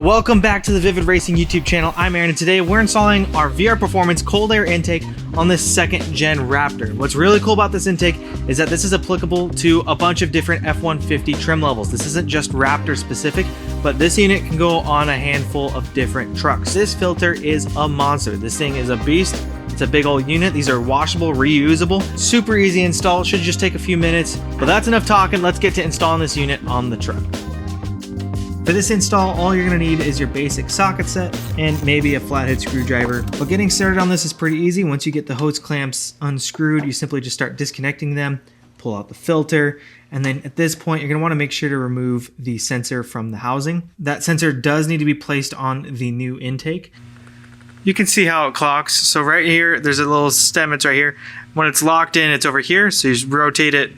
Welcome back to the Vivid Racing YouTube channel. I'm Aaron, and today we're installing our VR Performance cold air intake on this second gen Raptor. What's really cool about this intake is that this is applicable to a bunch of different F-150 trim levels. This isn't just Raptor specific, but this unit can go on a handful of different trucks. This filter is a monster. This thing is a beast. It's a big old unit. These are washable, reusable, super easy install. Should just take a few minutes, but that's enough talking. Let's get to installing this unit on the truck. For this install, all you're going to need is your basic socket set and maybe a flathead screwdriver. But getting started on this is pretty easy. Once you get the hose clamps unscrewed, you simply just start disconnecting them, pull out the filter, and then at this point, you're going to want to make sure to remove the sensor from the housing. That sensor does need to be placed on the new intake. You can see how it clocks. So right here, there's a little stem, it's right here. When it's locked in, it's over here. So you just rotate it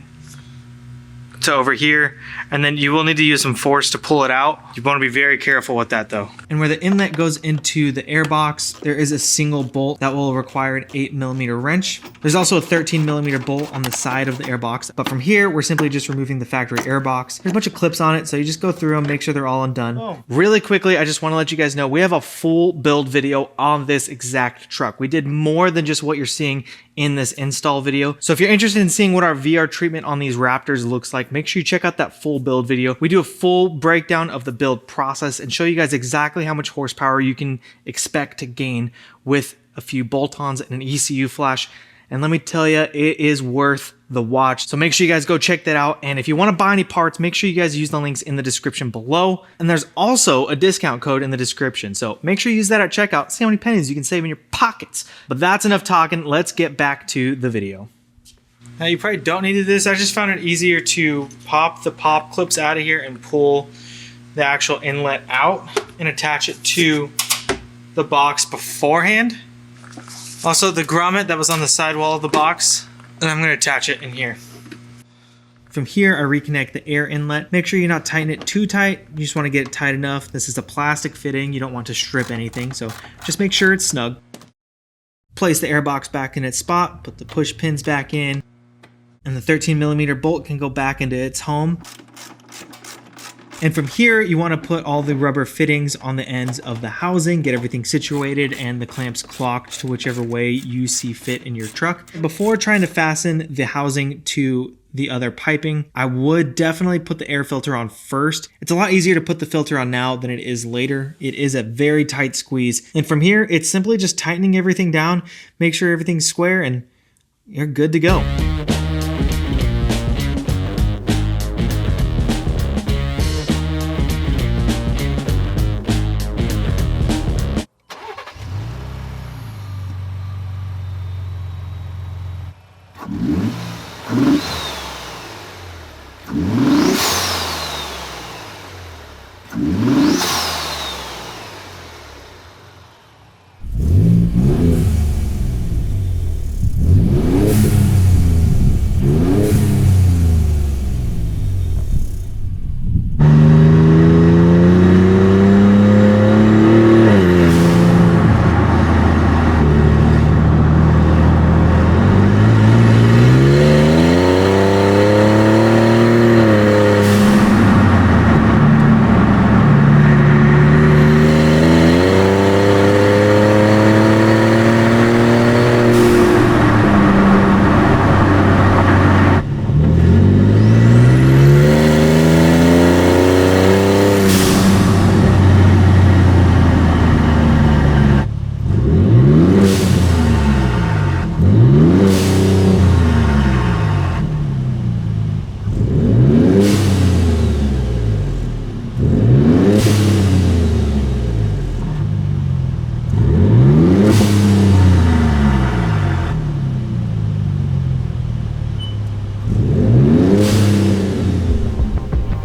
to over here, and then you will need to use some force to pull it out. You want to be very careful with that though. And where the inlet goes into the air box, there is a single bolt that will require an 8mm wrench. There's also a 13mm bolt on the side of the air box, but from here we're simply just removing the factory air box. There's a bunch of clips on it, so you just go through them, make sure they're all undone. Oh. Really quickly, I just want to let you guys know we have a full build video on this exact truck. We did more than just what you're seeing in this install video. So if you're interested in seeing what our VR treatment on these Raptors looks like, make sure you check out that full build video. We do a full breakdown of the build process and show you guys exactly how much horsepower you can expect to gain with a few bolt-ons and an ECU flash. And let me tell you, it is worth the watch. So make sure you guys go check that out. And if you want to buy any parts, make sure you guys use the links in the description below. And there's also a discount code in the description. So make sure you use that at checkout. See how many pennies you can save in your pockets. But that's enough talking. Let's get back to the video. Now you probably don't need this. I just found it easier to pop the pop clips out of here and pull the actual inlet out and attach it to the box beforehand. Also, the grommet that was on the sidewall of the box, and I'm going to attach it in here. From here, I reconnect the air inlet. Make sure you're not tightening it too tight. You just want to get it tight enough. This is a plastic fitting. You don't want to strip anything, so just make sure it's snug. Place the air box back in its spot. Put the push pins back in. And the 13mm bolt can go back into its home. And from here, you want to put all the rubber fittings on the ends of the housing, get everything situated and the clamps clocked to whichever way you see fit in your truck. Before trying to fasten the housing to the other piping, I would definitely put the air filter on first. It's a lot easier to put the filter on now than it is later. It is a very tight squeeze. And from here, it's simply just tightening everything down, make sure everything's square, and you're good to go.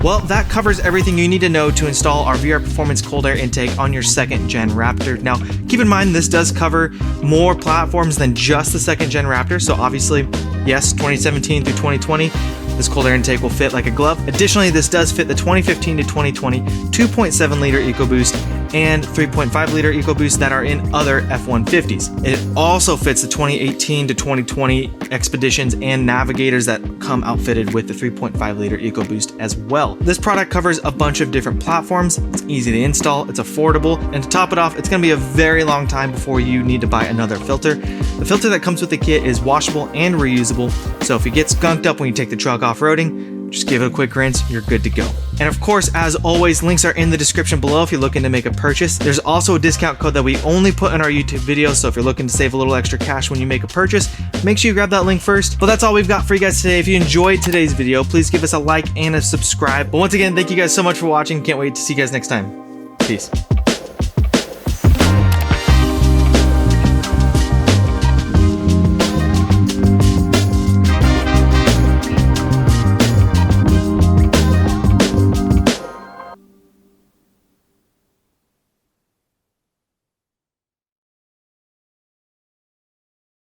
Well, that covers everything you need to know to install our VR Performance cold air intake on your second gen Raptor. Now, keep in mind this does cover more platforms than just the second gen Raptor, so obviously, yes, 2017 through 2020, this cold air intake will fit like a glove. Additionally, this does fit the 2015 to 2020 2.7 liter EcoBoost and 3.5 liter EcoBoost that are in other F-150s. It also fits the 2018 to 2020 Expeditions and Navigators that come outfitted with the 3.5 liter EcoBoost as well. This product covers a bunch of different platforms. It's easy to install, it's affordable, and to top it off, it's going to be a very long time before you need to buy another filter. The filter that comes with the kit is washable and reusable, so if it gets skunked up when you take the truck off-roading, just give it a quick rinse, you're good to go. And of course, as always, links are in the description below if you're looking to make a purchase. There's also a discount code that we only put in our YouTube videos, so if you're looking to save a little extra cash when you make a purchase, make sure you grab that link first. But that's all we've got for you guys today. If you enjoyed today's video, please give us a like and a subscribe. But once again, thank you guys so much for watching. Can't wait to see you guys next time. Peace.